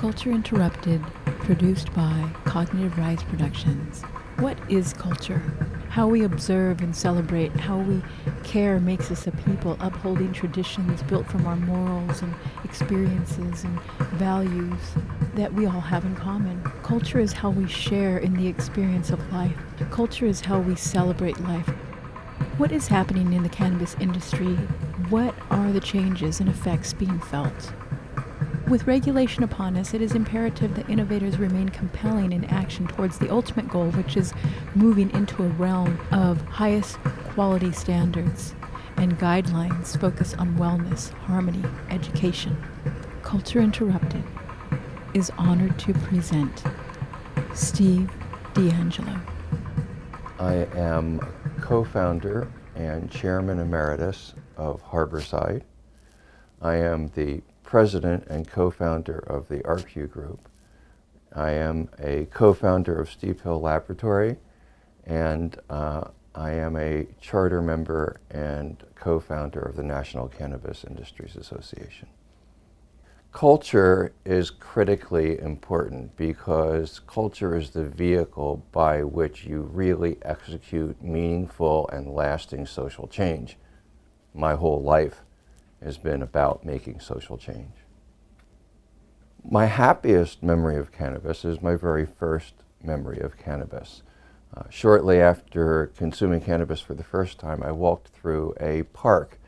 Culture Interrupted, produced by Cognitive Rise Productions. What is culture? How we observe and celebrate, how we care makes us a people upholding traditions built from our morals and experiences and values that we all have in common. Culture is how we share in the experience of life. Culture is how we celebrate life. What is happening in the cannabis industry? What are the changes and effects being felt? With regulation upon us, it is imperative that innovators remain compelling in action towards the ultimate goal, which is moving into a realm of highest quality standards and guidelines focused on wellness, harmony, education. Culture Interrupted is honored to present Steve DeAngelo. I am co-founder and Chairman Emeritus of Harborside. I am the President and co-founder of the Arcview Group. I am a co-founder of Steep Hill Laboratory, and I am a charter member and co-founder of the National Cannabis Industry Association. Culture is critically important because culture is the vehicle by which you really execute meaningful and lasting social change. My whole life has been about making social change. My happiest memory of cannabis is my very first memory of cannabis. Shortly after consuming cannabis for the first time, I walked through a park.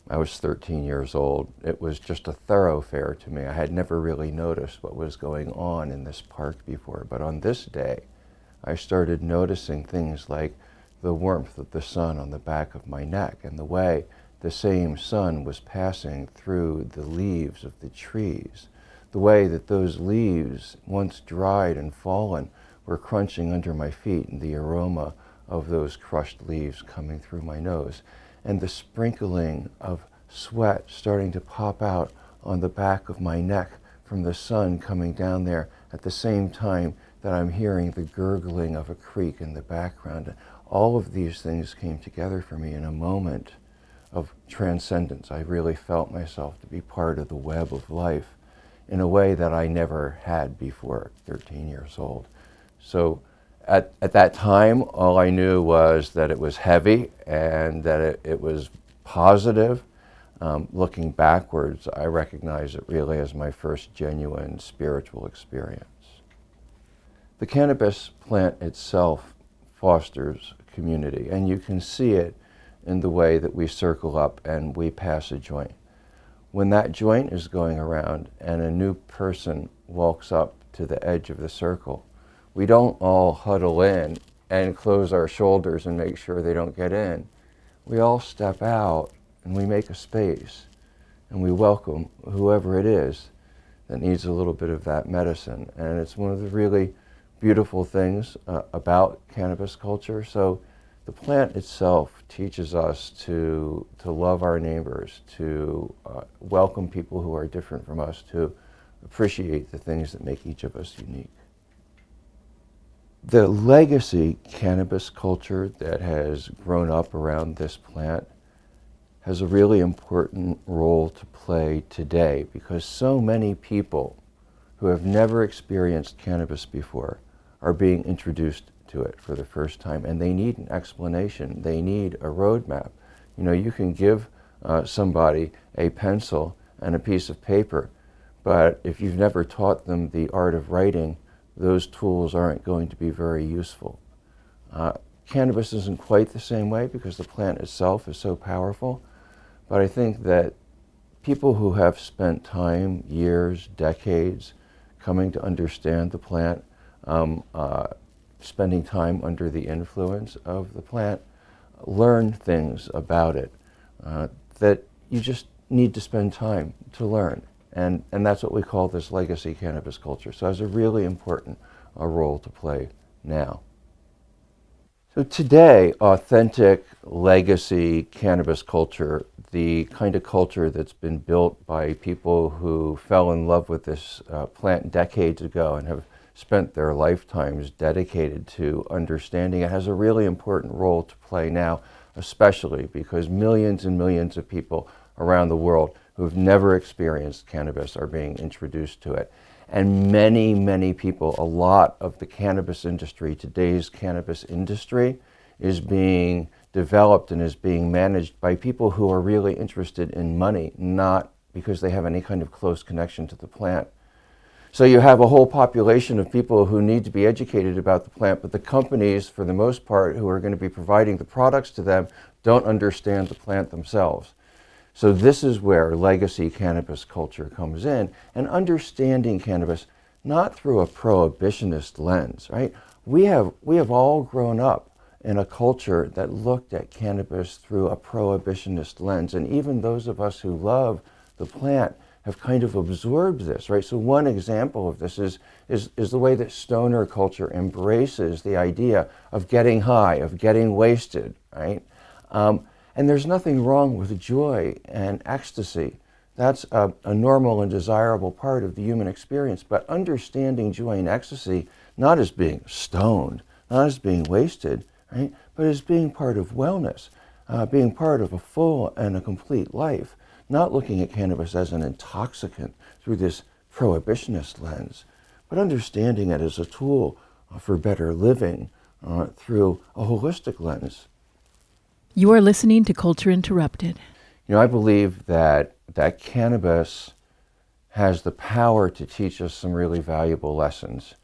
I was 13 years old. It was just a thoroughfare to me. I had never really noticed what was going on in this park before, but on this day, I started noticing things like the warmth of the sun on the back of my neck and the way the same sun was passing through the leaves of the trees, the way that those leaves, once dried and fallen, were crunching under my feet, and the aroma of those crushed leaves coming through my nose, and the sprinkling of sweat starting to pop out on the back of my neck from the sun coming down there at the same time that I'm hearing the gurgling of a creek in the background. All of these things came together for me in a moment of transcendence. I really felt myself to be part of the web of life in a way that I never had before, 13 years old. So at that time, all I knew was that it was heavy and that it was positive. Looking backwards, I recognize it really as my first genuine spiritual experience. The cannabis plant itself fosters community, and you can see it in the way that we circle up and we pass a joint. When that joint is going around and a new person walks up to the edge of the circle, we don't all huddle in and close our shoulders and make sure they don't get in. We all step out and we make a space and we welcome whoever it is that needs a little bit of that medicine. And it's one of the really beautiful things about cannabis culture. So the plant itself teaches us to love our neighbors, to welcome people who are different from us, to appreciate the things that make each of us unique. The legacy cannabis culture that has grown up around this plant has a really important role to play today because so many people who have never experienced cannabis before are being introduced to it for the first time, and they need an explanation. They need a roadmap. You know, you can give somebody a pencil and a piece of paper, but if you've never taught them the art of writing, those tools aren't going to be very useful. Cannabis isn't quite the same way because the plant itself is so powerful, but I think that people who have spent time, years, decades, coming to understand the plant, spending time under the influence of the plant, learn things about it that you just need to spend time to learn. And that's what we call this legacy cannabis culture. So it has a really important role to play now. So today, authentic legacy cannabis culture, the kind of culture that's been built by people who fell in love with this plant decades ago and have spent their lifetimes dedicated to understanding it, has a really important role to play now, especially because millions and millions of people around the world who have never experienced cannabis are being introduced to it. And many, many people, a lot of the cannabis industry, today's cannabis industry, is being developed and is being managed by people who are really interested in money, not because they have any kind of close connection to the plant. So you have a whole population of people who need to be educated about the plant, but the companies, for the most part, who are going to be providing the products to them, don't understand the plant themselves. So this is where legacy cannabis culture comes in, and understanding cannabis not through a prohibitionist lens, right? We have all grown up in a culture that looked at cannabis through a prohibitionist lens, and even those of us who love the plant have kind of absorbed this, right? So one example of this is the way that stoner culture embraces the idea of getting high, of getting wasted, right? And there's nothing wrong with joy and ecstasy. That's a normal and desirable part of the human experience. But understanding joy and ecstasy, not as being stoned, not as being wasted, right? But as being part of wellness, being part of a full and a complete life. Not looking at cannabis as an intoxicant through this prohibitionist lens, but understanding it as a tool for better living through a holistic lens. You are listening to Culture Interrupted. You know, I believe that cannabis has the power to teach us some really valuable lessons.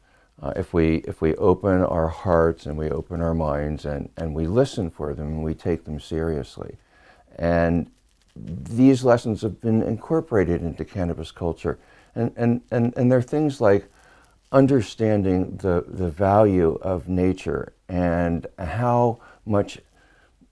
If we open our hearts and we open our minds and we listen for them and we take them seriously. And these lessons have been incorporated into cannabis culture. And they're things like understanding the value of nature and how much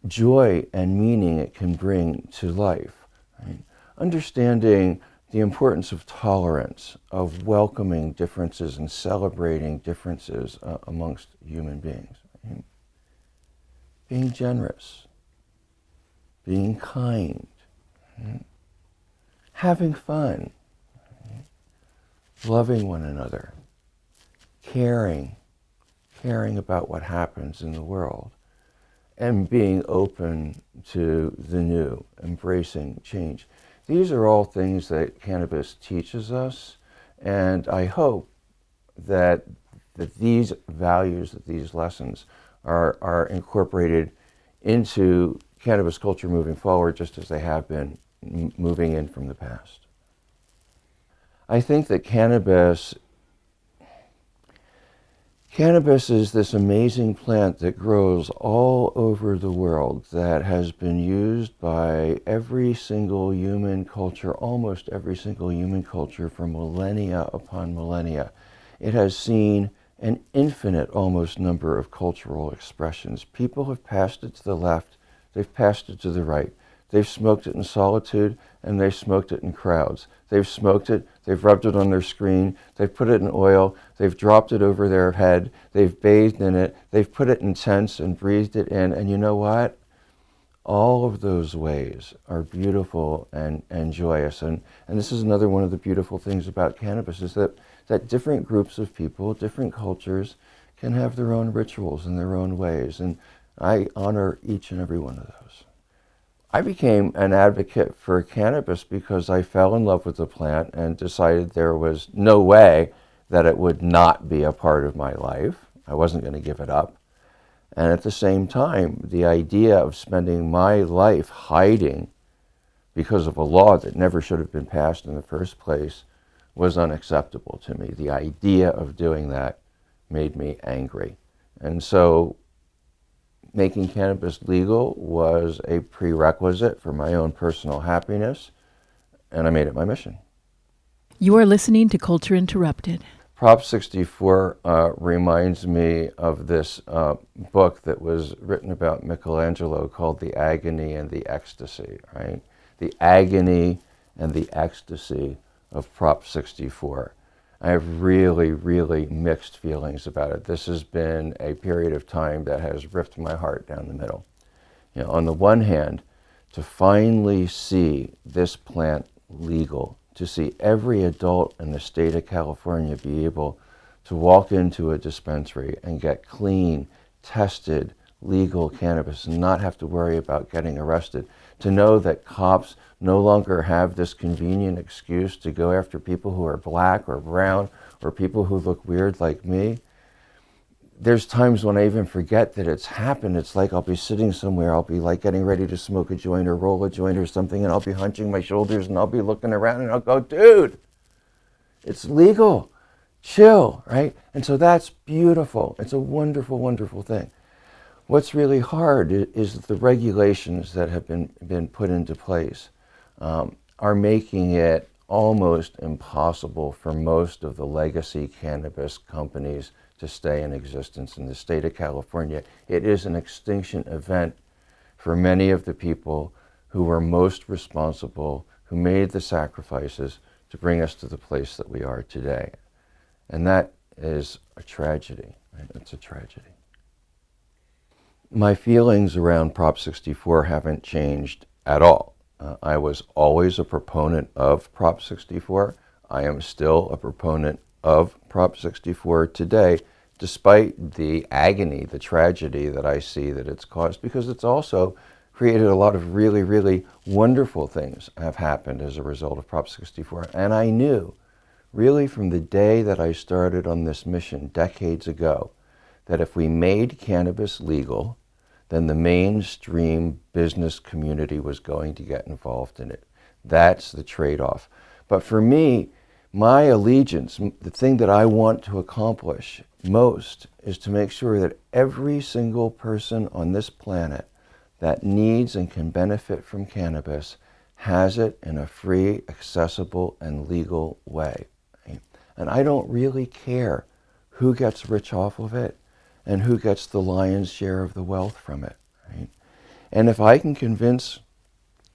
joy and meaning it can bring to life. Right? Understanding the importance of tolerance, of welcoming differences and celebrating differences amongst human beings. Right? Being generous, being kind, right? Having fun, right? Loving one another, caring about what happens in the world, and being open to the new, embracing change. These are all things that cannabis teaches us, and I hope that these values, that these lessons are incorporated into cannabis culture moving forward, just as they have been moving in from the past. I think that cannabis is this amazing plant that grows all over the world, that has been used by every single human culture, almost every single human culture, for millennia upon millennia. It has seen an infinite, almost, number of cultural expressions. People have passed it to the left, they've passed it to the right. They've smoked it in solitude, and they've smoked it in crowds. They've smoked it, they've rubbed it on their screen, they've put it in oil, they've dropped it over their head, they've bathed in it, they've put it in tents and breathed it in, and you know what? All of those ways are beautiful and joyous. And this is another one of the beautiful things about cannabis, is that different groups of people, different cultures, can have their own rituals and their own ways, and I honor each and every one of those. I became an advocate for cannabis because I fell in love with the plant and decided there was no way that it would not be a part of my life. I wasn't going to give it up. And at the same time, the idea of spending my life hiding because of a law that never should have been passed in the first place was unacceptable to me. The idea of doing that made me angry. And so making cannabis legal was a prerequisite for my own personal happiness, and I made it my mission. You are listening to Culture Interrupted. Prop 64 reminds me of this book that was written about Michelangelo called The Agony and the Ecstasy, right? The agony and the ecstasy of Prop 64. I have really, really mixed feelings about it. This has been a period of time that has ripped my heart down the middle. You know, on the one hand, to finally see this plant legal, to see every adult in the state of California be able to walk into a dispensary and get clean, tested, legal cannabis and not have to worry about getting arrested, to know that cops no longer have this convenient excuse to go after people who are black or brown or people who look weird like me. There's times when I even forget that it's happened. It's like I'll be sitting somewhere, I'll be like getting ready to smoke a joint or roll a joint or something, and I'll be hunching my shoulders and I'll be looking around and I'll go, dude, it's legal, chill, right? And so that's beautiful. It's a wonderful, wonderful thing. What's really hard is that the regulations that have been put into place are making it almost impossible for most of the legacy cannabis companies to stay in existence in the state of California. It is an extinction event for many of the people who were most responsible, who made the sacrifices to bring us to the place that we are today. And that is a tragedy, right? It's a tragedy. My feelings around Prop 64 haven't changed at all. I was always a proponent of Prop 64. I am still a proponent of Prop 64 today, despite the agony, the tragedy that I see that it's caused, because it's also created a lot of really, really wonderful things have happened as a result of Prop 64. And I knew, really from the day that I started on this mission decades ago, that if we made cannabis legal, then the mainstream business community was going to get involved in it. That's the trade-off. But for me, my allegiance, the thing that I want to accomplish most, is to make sure that every single person on this planet that needs and can benefit from cannabis has it in a free, accessible, and legal way. Right? And I don't really care who gets rich off of it and who gets the lion's share of the wealth from it. Right? And if I can convince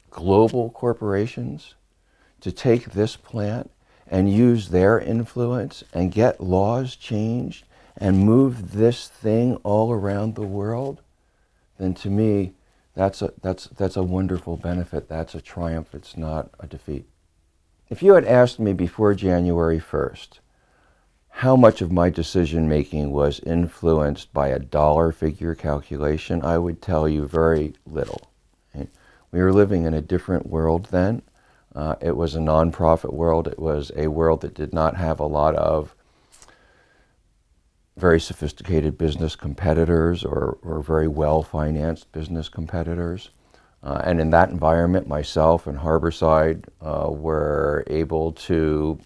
global corporations to take this plant and use their influence and get laws changed and move this thing all around the world, then to me, that's a wonderful benefit. That's a triumph. It's not a defeat. If you had asked me before January 1st, how much of my decision-making was influenced by a dollar figure calculation, I would tell you very little. Right? We were living in a different world then. It was a nonprofit world. It was a world that did not have a lot of very sophisticated business competitors or very well-financed business competitors. And in that environment, myself and Harborside were able to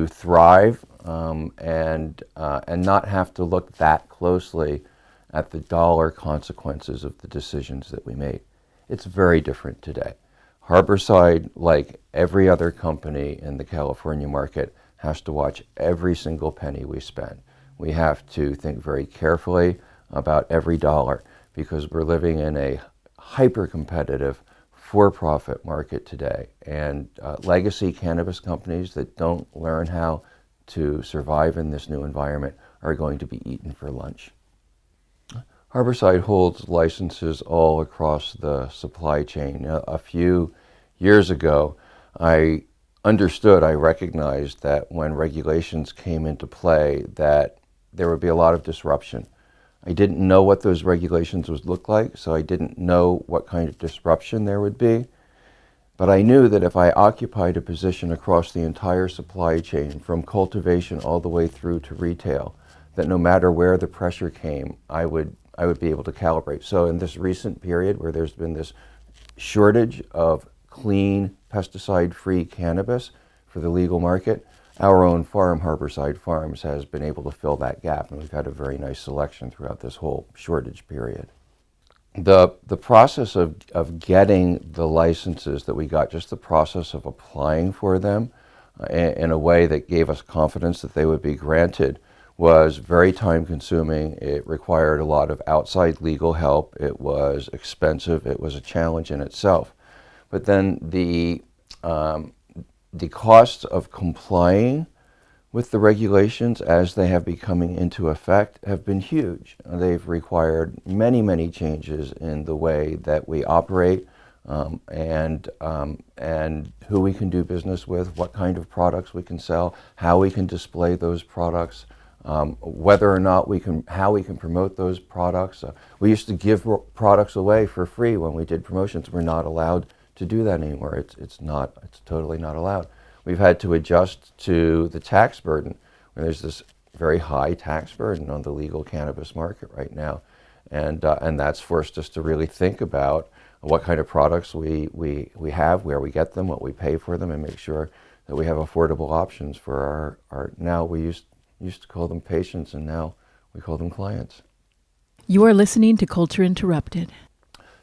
thrive and not have to look that closely at the dollar consequences of the decisions that we made. It's very different today. Harborside, like every other company in the California market, has to watch every single penny we spend. We have to think very carefully about every dollar because we're living in a hyper-competitive for-profit market today. And legacy cannabis companies that don't learn how to survive in this new environment are going to be eaten for lunch. Harborside holds licenses all across the supply chain. A few years ago, I recognized that when regulations came into play that there would be a lot of disruption. I didn't know what those regulations would look like, so I didn't know what kind of disruption there would be. But I knew that if I occupied a position across the entire supply chain, from cultivation all the way through to retail, that no matter where the pressure came, I would be able to calibrate. So in this recent period where there's been this shortage of clean, pesticide-free cannabis for the legal market, our own farm, Harborside Farms, has been able to fill that gap, and we've had a very nice selection throughout this whole shortage period. The process of getting the licenses that we got, just the process of applying for them in a way that gave us confidence that they would be granted, was very time-consuming. It required a lot of outside legal help. It was expensive. It was a challenge in itself. But then the costs of complying with the regulations as they have been coming into effect have been huge. They've required many, many changes in the way that we operate and who we can do business with, what kind of products we can sell, how we can display those products, whether or not how we can promote those products. We used to give products away for free when we did promotions. We're not allowed to do that anymore. It's totally not allowed. We've had to adjust to the tax burden. There's this very high tax burden on the legal cannabis market right now, and that's forced us to really think about what kind of products we have, where we get them, what we pay for them, and make sure that we have affordable options for our now we used to call them patients, and now we call them clients. You are listening to Culture Interrupted.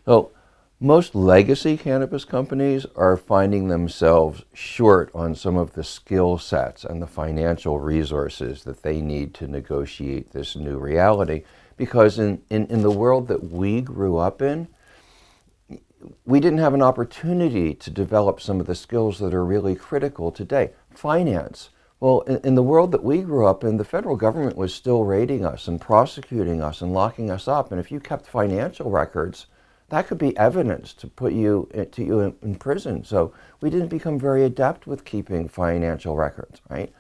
So most legacy cannabis companies are finding themselves short on some of the skill sets and the financial resources that they need to negotiate this new reality, because in the world that we grew up in, we didn't have an opportunity to develop some of the skills that are really critical today. Finance. Well, in the world that we grew up in, the federal government was still raiding us and prosecuting us and locking us up. And if you kept financial records, that could be evidence to put you in prison. So we didn't become very adept with keeping financial records, right?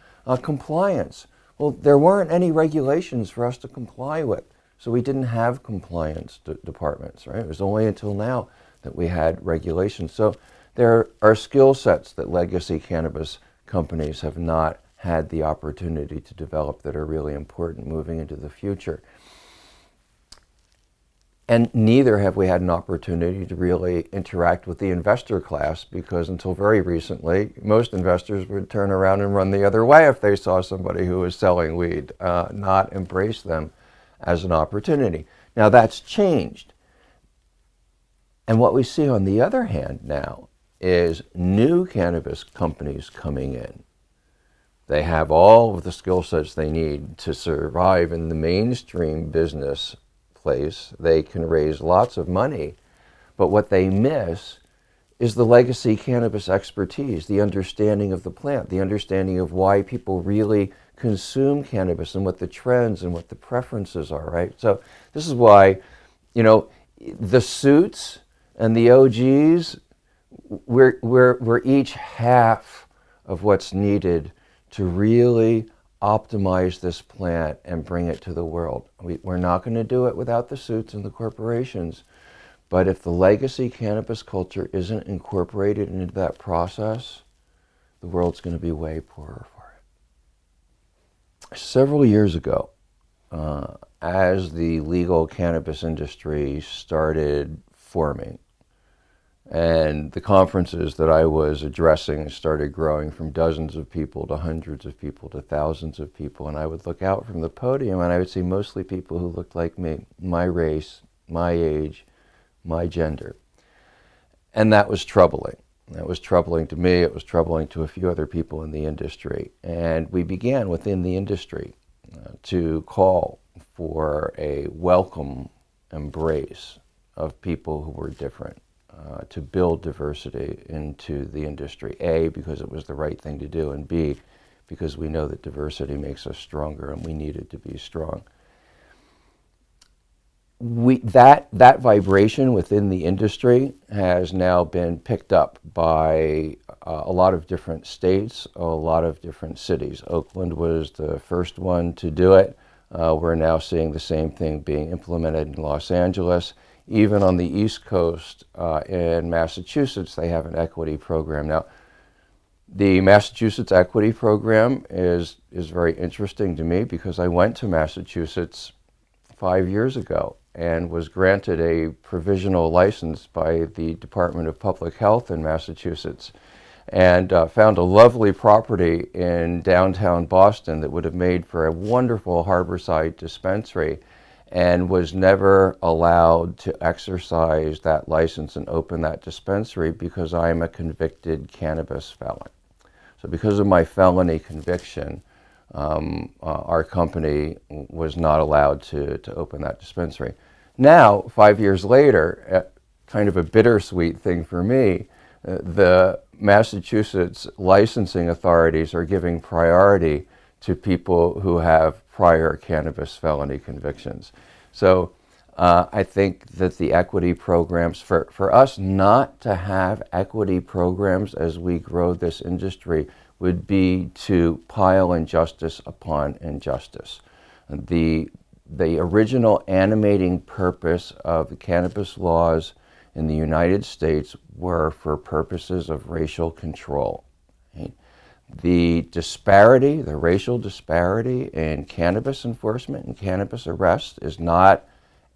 Compliance. Well, there weren't any regulations for us to comply with. So we didn't have compliance departments, right? It was only until now that we had regulations. So there are skill sets that legacy cannabis companies have not had the opportunity to develop that are really important moving into the future. And neither have we had an opportunity to really interact with the investor class, because until very recently, most investors would turn around and run the other way if they saw somebody who was selling weed, not embrace them as an opportunity. Now that's changed. And what we see on the other hand now is new cannabis companies coming in. They have all of the skill sets they need to survive in the mainstream business place. They can raise lots of money, but what they miss is the legacy cannabis expertise, the understanding of the plant, the understanding of why people really consume cannabis and what the trends and what the preferences are, right? So this is why, the suits and the OGs, we're each half of what's needed to really optimize this plant and bring it to the world. We're not going to do it without the suits and the corporations, but if the legacy cannabis culture isn't incorporated into that process, the world's going to be way poorer for it. Several years ago, as the legal cannabis industry started forming, and the conferences that I was addressing started growing from dozens of people to hundreds of people to thousands of people. And I would look out from the podium and I would see mostly people who looked like me, my race, my age, my gender. And that was troubling. That was troubling to me. It was troubling to a few other people in the industry. And we began within the industry to call for a welcome embrace of people who were different. To build diversity into the industry. A, because it was the right thing to do, and B, because we know that diversity makes us stronger and we needed to be strong. That vibration within the industry has now been picked up by a lot of different states, a lot of different cities. Oakland was the first one to do it. We're now seeing the same thing being implemented in Los Angeles. Even on the East Coast, in Massachusetts, they have an equity program. Now, the Massachusetts equity program is very interesting to me, because I went to Massachusetts 5 years ago and was granted a provisional license by the Department of Public Health in Massachusetts, and found a lovely property in downtown Boston that would have made for a wonderful Harborside dispensary, and was never allowed to exercise that license and open that dispensary because I am a convicted cannabis felon. So because of my felony conviction, our company was not allowed to open that dispensary. Now, 5 years later, kind of a bittersweet thing for me, the Massachusetts licensing authorities are giving priority to people who have prior cannabis felony convictions. So I think that the equity programs, for us not to have equity programs as we grow this industry, would be to pile injustice upon injustice. The original animating purpose of the cannabis laws in the United States were for purposes of racial control. Right? The disparity, the racial disparity in cannabis enforcement and cannabis arrest is not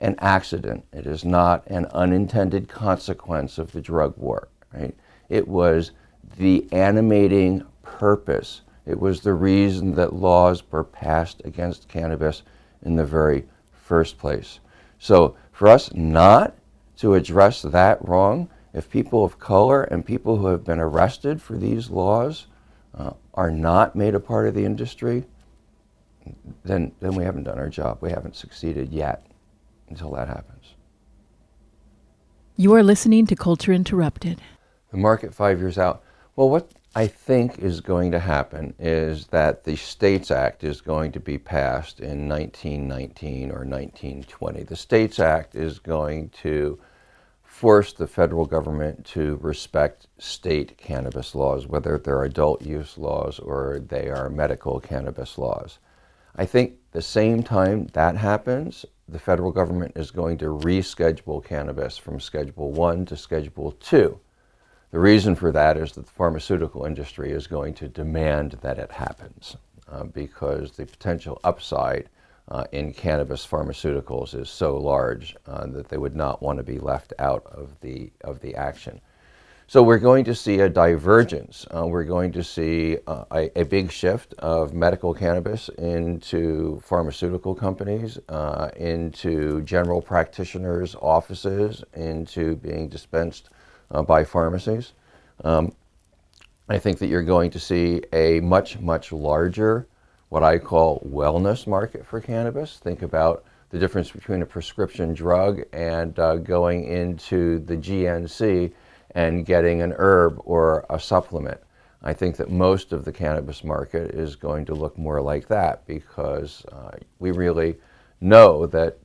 an accident. It is not an unintended consequence of the drug war. Right? It was the animating purpose. It was the reason that laws were passed against cannabis in the very first place. So for us not to address that wrong, if people of color and people who have been arrested for these laws are not made a part of the industry, then we haven't done our job. We haven't succeeded yet until that happens. You are listening to Culture Interrupted. The market 5 years out. Well, what I think is going to happen is that the States Act is going to be passed in 1919 or 1920. The States Act is going to force the federal government to respect state cannabis laws, whether they're adult use laws or they are medical cannabis laws. I think the same time that happens, the federal government is going to reschedule cannabis from Schedule 1 to Schedule 2. The reason for that is that the pharmaceutical industry is going to demand that it happens because the potential upside in cannabis pharmaceuticals is so large that they would not want to be left out of the action. So we're going to see a divergence. We're going to see a big shift of medical cannabis into pharmaceutical companies, into general practitioners' offices, into being dispensed by pharmacies. I think that you're going to see a much, much larger, what I call wellness market for cannabis. Think about the difference between a prescription drug and going into the GNC and getting an herb or a supplement. I think that most of the cannabis market is going to look more like that because we really know that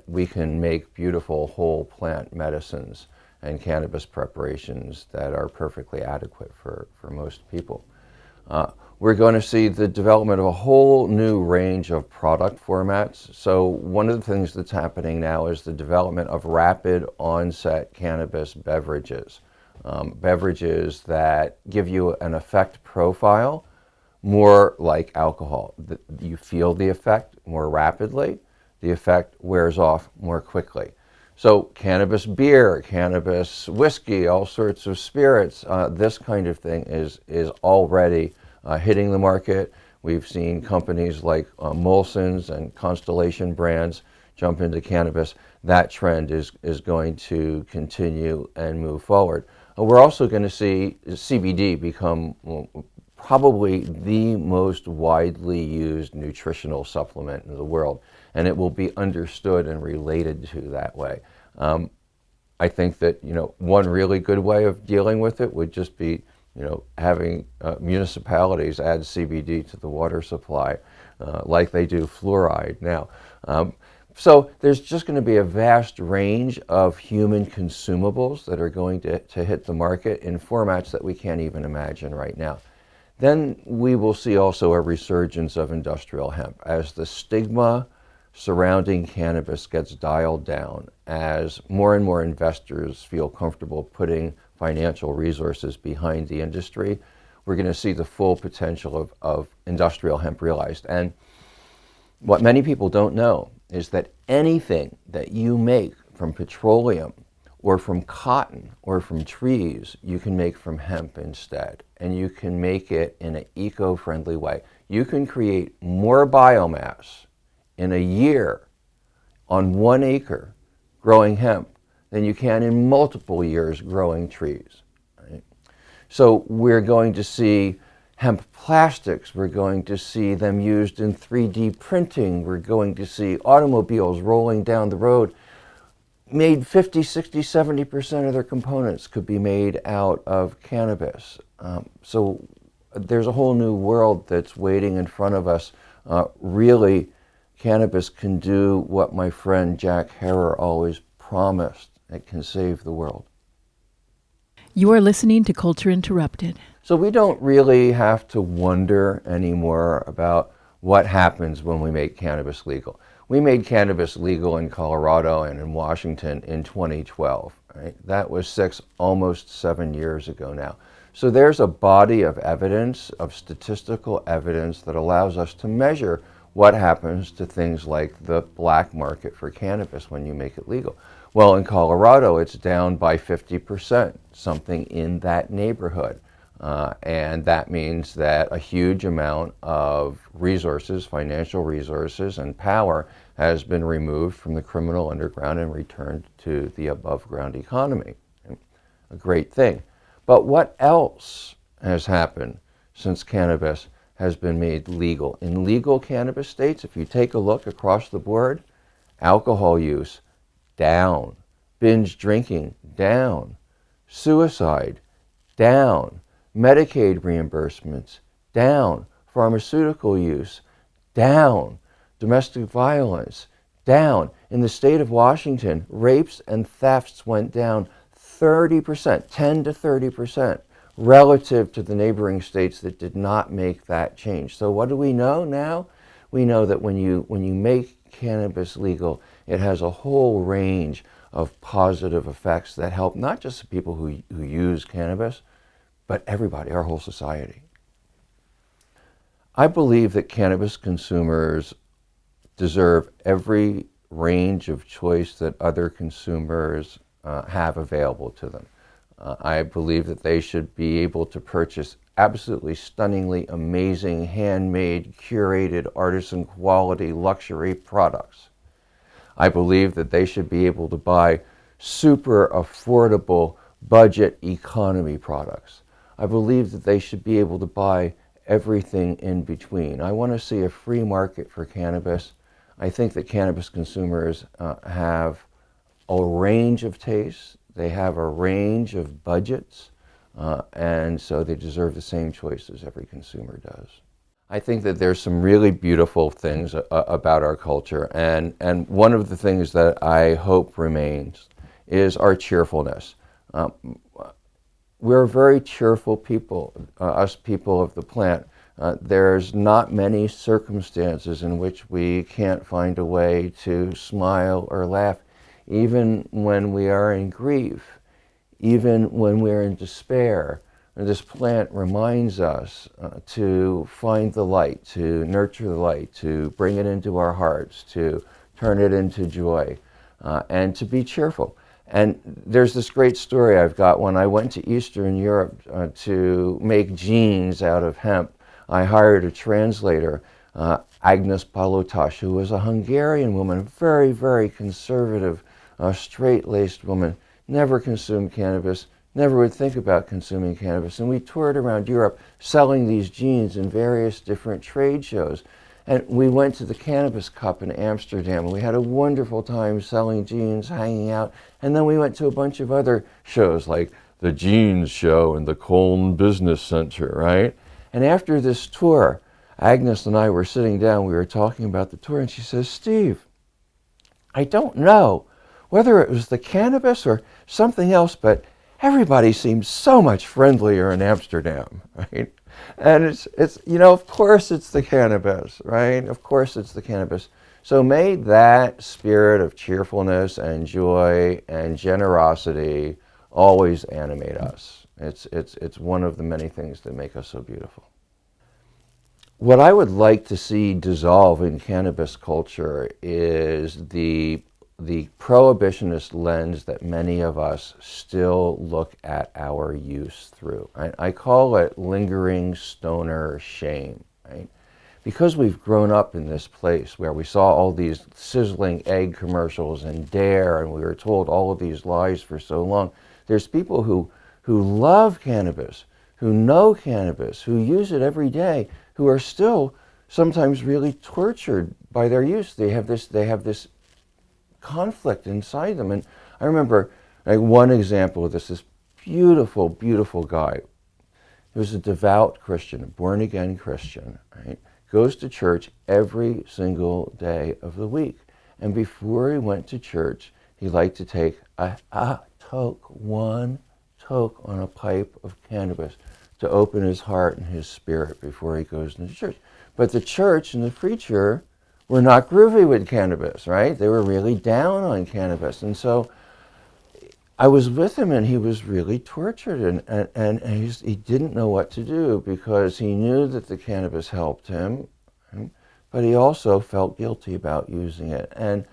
we can make beautiful whole plant medicines and cannabis preparations that are perfectly adequate for most people. We're going to see the development of a whole new range of product formats. So one of the things that's happening now is the development of rapid onset cannabis beverages. Beverages that give you an effect profile more like alcohol. You feel the effect more rapidly, the effect wears off more quickly. So cannabis beer, cannabis whiskey, all sorts of spirits, this kind of thing is already hitting the market. We've seen companies like Molson's and Constellation Brands jump into cannabis. That trend is going to continue and move forward. We're also going to see CBD become probably the most widely used nutritional supplement in the world, and it will be understood and related to that way. I think that one really good way of dealing with it would just be having municipalities add CBD to the water supply like they do fluoride now. So there's just going to be a vast range of human consumables that are going to hit the market in formats that we can't even imagine right now. Then we will see also a resurgence of industrial hemp as the stigma surrounding cannabis gets dialed down, as more and more investors feel comfortable putting financial resources behind the industry. We're going to see the full potential of industrial hemp realized. And what many people don't know is that anything that you make from petroleum or from cotton or from trees, you can make from hemp instead. And you can make it in an eco-friendly way. You can create more biomass in a year on 1 acre growing hemp than you can in multiple years growing trees. Right? So we're going to see hemp plastics. We're going to see them used in 3D printing. We're going to see automobiles rolling down the road made 50, 60, 70% of their components could be made out of cannabis. So there's a whole new world that's waiting in front of us. Really, cannabis can do what my friend Jack Herer always promised. It can save the world. You are listening to Culture Interrupted. So we don't really have to wonder anymore about what happens when we make cannabis legal. We made cannabis legal in Colorado and in Washington in 2012. Right? That was almost 7 years ago now. So there's a body of evidence, of statistical evidence, that allows us to measure what happens to things like the black market for cannabis when you make it legal. Well, in Colorado, it's down by 50%, something in that neighborhood. And that means that a huge amount of resources, financial resources, and power has been removed from the criminal underground and returned to the above ground economy. A great thing. But what else has happened since cannabis has been made legal? In legal cannabis states, if you take a look across the board, alcohol use down, binge drinking down, suicide down, Medicaid reimbursements down, pharmaceutical use down, domestic violence down. In the state of Washington, rapes and thefts went down 30%, 10 to 30%, relative to the neighboring states that did not make that change. So what do we know now? We know that when you make cannabis legal, it has a whole range of positive effects that help not just the people who use cannabis, but everybody, our whole society. I believe that cannabis consumers deserve every range of choice that other consumers have available to them. I believe that they should be able to purchase absolutely stunningly amazing, handmade, curated, artisan quality luxury products. I believe that they should be able to buy super affordable budget economy products. I believe that they should be able to buy everything in between. I want to see a free market for cannabis. I think that cannabis consumers have a range of tastes, they have a range of budgets, and so they deserve the same choices every consumer does. I think that there's some really beautiful things about our culture, and one of the things that I hope remains is our cheerfulness. We're very cheerful people, us people of the plant. There's not many circumstances in which we can't find a way to smile or laugh, even when we are in grief, even when we're in despair. And this plant reminds us to find the light, to nurture the light, to bring it into our hearts, to turn it into joy, and to be cheerful. And there's this great story I've got. When I went to Eastern Europe to make jeans out of hemp, I hired a translator, Agnes Palotas, who was a Hungarian woman, very, very conservative, straight-laced woman, never consumed cannabis, never would think about consuming cannabis. And we toured around Europe selling these jeans in various different trade shows. And we went to the Cannabis Cup in Amsterdam, and we had a wonderful time selling jeans, hanging out. And then we went to a bunch of other shows, like the Jeans Show and the Cologne Business Center, right? And after this tour, Agnes and I were sitting down, we were talking about the tour, and she says, "Steve, I don't know whether it was the cannabis or something else, but everybody seemed so much friendlier in Amsterdam," right? And it's you know, of course it's the cannabis, right? Of course it's the cannabis. So may that spirit of cheerfulness and joy and generosity always animate us. It's one of the many things that make us so beautiful. What I would like to see dissolve in cannabis culture is the prohibitionist lens that many of us still look at our use through. I call it lingering stoner shame, right? Because we've grown up in this place where we saw all these sizzling egg commercials and Dare, and we were told all of these lies for so long, there's people who love cannabis, who know cannabis, who use it every day, who are still sometimes really tortured by their use. They have this conflict inside them. And I remember one example of this beautiful, beautiful guy. He was a devout Christian, a born-again Christian, right? Goes to church every single day of the week. And before he went to church, he liked to take one toke on a pipe of cannabis to open his heart and his spirit before he goes into church. But the church and the preacher were not groovy with cannabis, right? They were really down on cannabis. And so I was with him, and he was really tortured, and he didn't know what to do, because he knew that the cannabis helped him, but he also felt guilty about using it. And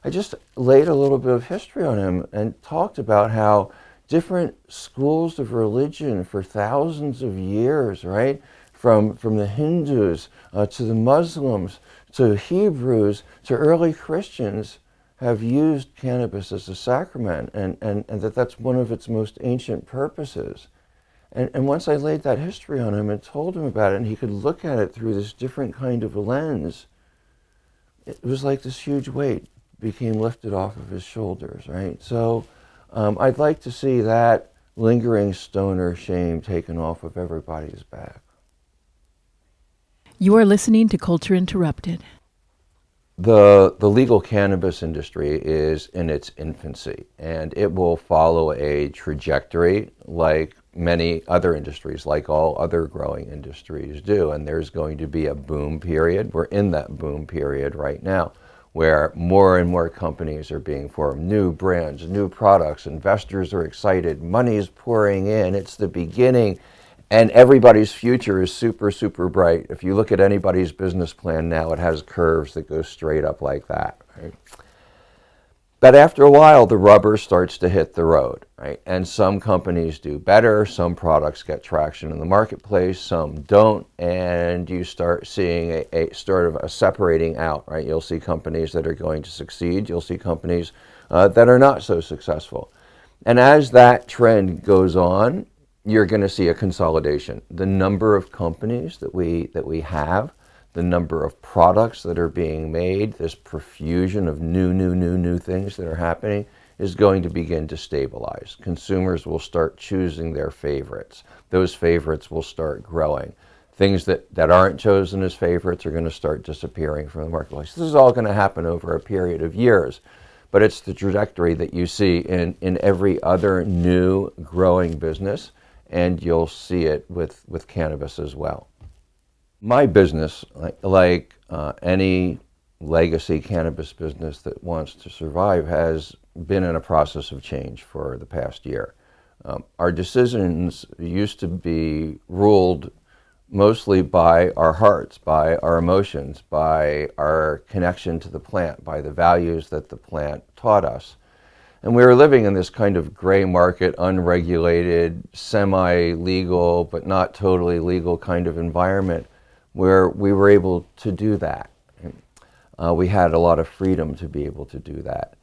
I just laid a little bit of history on him and talked about how different schools of religion for thousands of years, right, from the Hindus to the Muslims to Hebrews to early Christians, have used cannabis as a sacrament, and that's one of its most ancient purposes. And once I laid that history on him and told him about it, and he could look at it through this different kind of a lens, it was like this huge weight became lifted off of his shoulders, right? So I'd like to see that lingering stoner shame taken off of everybody's back. You are listening to Culture Interrupted. The legal cannabis industry is in its infancy, and it will follow a trajectory like many other industries, like all other growing industries do. And there's going to be a boom period. We're in that boom period right now, where more and more companies are being formed, new brands, new products, investors are excited, money's pouring in, it's the beginning, and everybody's future is super, super bright. If you look at anybody's business plan now, it has curves that go straight up like that, right? But after a while, the rubber starts to hit the road, right? And some companies do better, some products get traction in the marketplace, some don't, and you start seeing a sort of a separating out, right? You'll see companies that are going to succeed, you'll see companies that are not so successful. And as that trend goes on, you're going to see a consolidation. The number of companies that we have, the number of products that are being made, this profusion of new things that are happening is going to begin to stabilize. Consumers will start choosing their favorites. Those favorites will start growing. Things that aren't chosen as favorites are going to start disappearing from the marketplace. This is all going to happen over a period of years, but it's the trajectory that you see in every other new growing business, and you'll see it with cannabis as well. My business, like any legacy cannabis business that wants to survive, has been in a process of change for the past year. Our decisions used to be ruled mostly by our hearts, by our emotions, by our connection to the plant, by the values that the plant taught us. And we were living in this kind of gray market, unregulated, semi-legal, but not totally legal kind of environment where we were able to do that. We had a lot of freedom to be able to do that.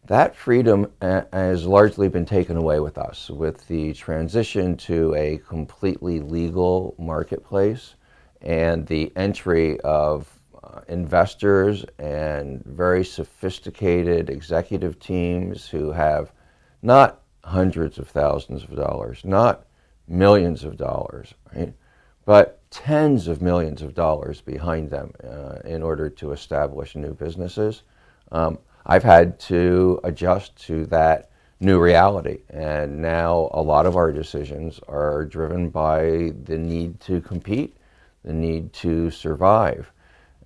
That freedom has largely been taken away with us with the transition to a completely legal marketplace and the entry of investors and very sophisticated executive teams who have not hundreds of thousands of dollars, not millions of dollars, right? But tens of millions of dollars behind them in order to establish new businesses. I've had to adjust to that new reality, and now a lot of our decisions are driven by the need to compete, the need to survive.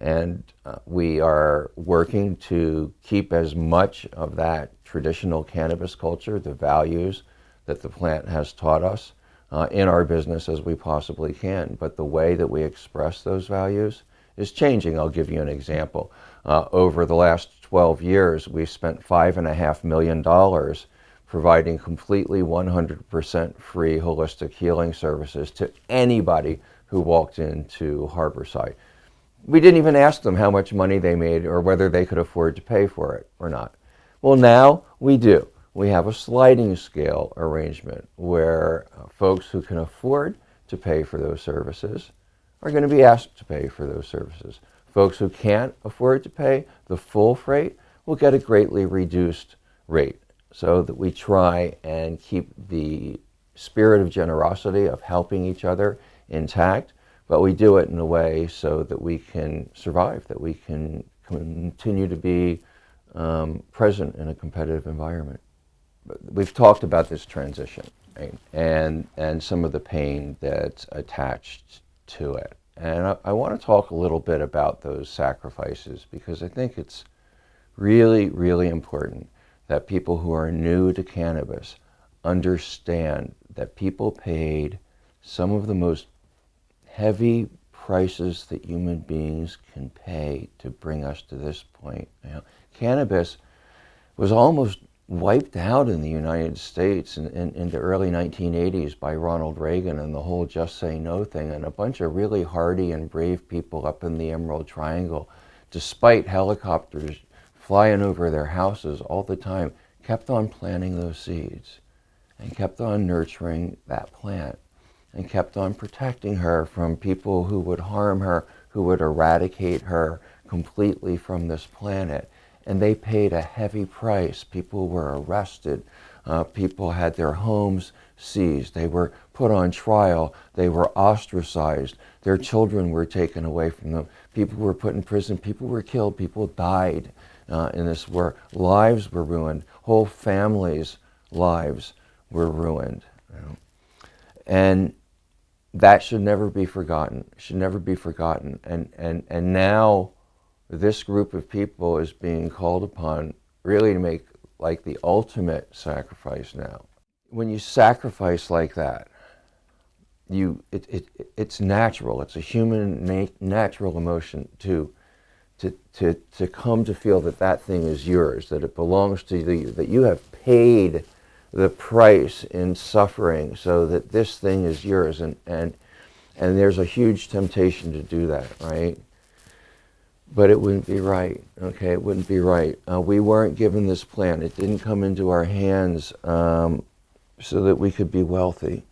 And we are working to keep as much of that traditional cannabis culture, the values that the plant has taught us, in our business as we possibly can. But the way that we express those values is changing. I'll give you an example. Over the last 12 years, we've spent $5.5 million providing completely 100% free holistic healing services to anybody who walked into Harborside. We didn't even ask them how much money they made or whether they could afford to pay for it or not. Well, now we do. We have a sliding scale arrangement where folks who can afford to pay for those services are going to be asked to pay for those services. Folks who can't afford to pay the full freight will get a greatly reduced rate, so that we try and keep the spirit of generosity, of helping each other, intact, but we do it in a way so that we can survive, that we can continue to be present in a competitive environment. We've talked about this transition. right? And some of the pain that's attached to it. And I want to talk a little bit about those sacrifices, because I think it's really, really important that people who are new to cannabis understand that people paid some of the most heavy prices that human beings can pay to bring us to this point. You know, cannabis was almost wiped out in the United States in the early 1980s by Ronald Reagan and the whole Just Say No thing, and a bunch of really hardy and brave people up in the Emerald Triangle, despite helicopters flying over their houses all the time, kept on planting those seeds and kept on nurturing that plant and kept on protecting her from people who would harm her, who would eradicate her completely from this planet. And they paid a heavy price. People were arrested. People had their homes seized. They were put on trial. They were ostracized. Their children were taken away from them. People were put in prison. People were killed. People died in this war. Lives were ruined. Whole families' lives were ruined. You know? And that should never be forgotten. Should never be forgotten. And now this group of people is being called upon really to make like the ultimate sacrifice now. When you sacrifice like that, it's natural. It's a human natural emotion to come to feel that that thing is yours, that it belongs to you, that you have paid the price in suffering so that this thing is yours. And there's a huge temptation to do that, right? But it wouldn't be right, okay? It wouldn't be right. We weren't given this plan. It didn't come into our hands so that we could be wealthy.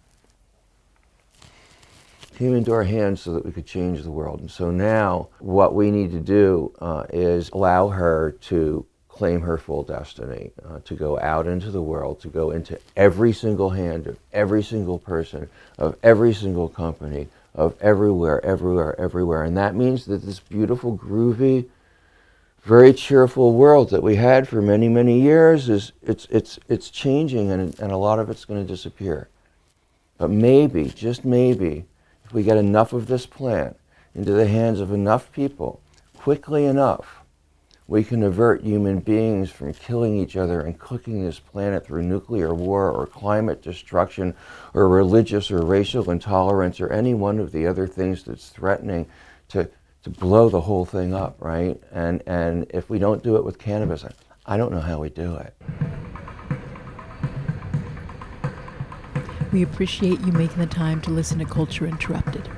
It came into our hands so that we could change the world. And so now what we need to do is allow her to claim her full destiny, to go out into the world, to go into every single hand of every single person, of every single company, of everywhere, everywhere, everywhere. And that means that this beautiful, groovy, very cheerful world that we had for many, many years it's changing, and a lot of it's going to disappear. But maybe, just maybe, if we get enough of this plant into the hands of enough people, quickly enough, we can avert human beings from killing each other and cooking this planet through nuclear war or climate destruction or religious or racial intolerance or any one of the other things that's threatening to blow the whole thing up, right? And if we don't do it with cannabis, I don't know how we do it. We appreciate you making the time to listen to Culture Interrupted.